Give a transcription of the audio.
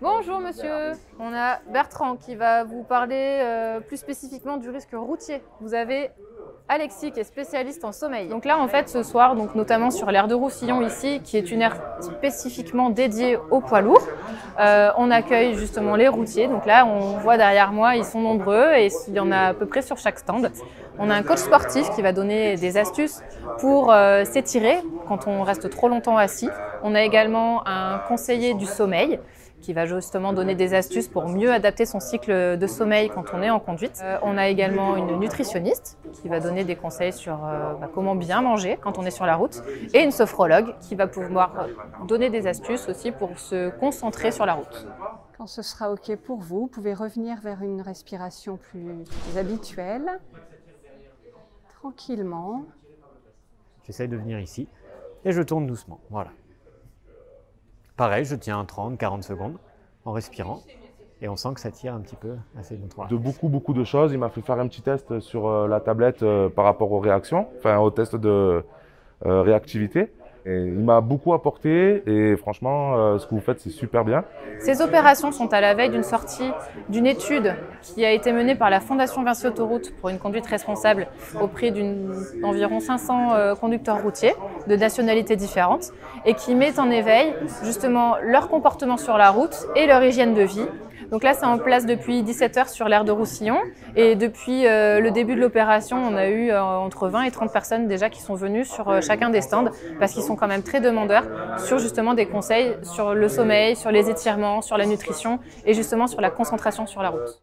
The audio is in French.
Bonjour monsieur, on a Bertrand qui va vous parler plus spécifiquement du risque routier. Vous avez Alexis qui est spécialiste en sommeil. Donc là en fait ce soir, donc notamment sur l'aire de Roussillon ici, qui est une aire spécifiquement dédiée aux poids lourds, on accueille justement les routiers. Donc là on voit derrière moi, ils sont nombreux et il y en a à peu près sur chaque stand. On a un coach sportif qui va donner des astuces pour s'étirer quand on reste trop longtemps assis. On a également un conseiller du sommeil qui va justement donner des astuces pour mieux adapter son cycle de sommeil quand on est en conduite. On a également une nutritionniste qui va donner des conseils sur comment bien manger quand on est sur la route, et une sophrologue qui va pouvoir donner des astuces aussi pour se concentrer sur la route. Quand ce sera OK pour vous, vous pouvez revenir vers une respiration plus habituelle, tranquillement. J'essaye de venir ici et je tourne doucement, voilà. Pareil, je tiens 30-40 secondes en respirant et on sent que ça tire un petit peu assez longtemps. De beaucoup de choses. Il m'a fait faire un petit test sur la tablette par rapport aux réactions, enfin au test de réactivité. Et il m'a beaucoup apporté et franchement, ce que vous faites, c'est super bien. Ces opérations sont à la veille d'une sortie d'une étude qui a été menée par la Fondation Vinci Autoroute pour une conduite responsable auprès d'environ 500 conducteurs routiers de nationalités différentes et qui met en éveil justement leur comportement sur la route et leur hygiène de vie. Donc là, c'est en place depuis 17 h sur l'aire de Roussillon et depuis le début de l'opération, on a eu entre 20 et 30 personnes déjà qui sont venues sur chacun des stands parce qu'ils sont quand même très demandeurs sur justement des conseils sur le sommeil, sur les étirements, sur la nutrition et justement sur la concentration sur la route.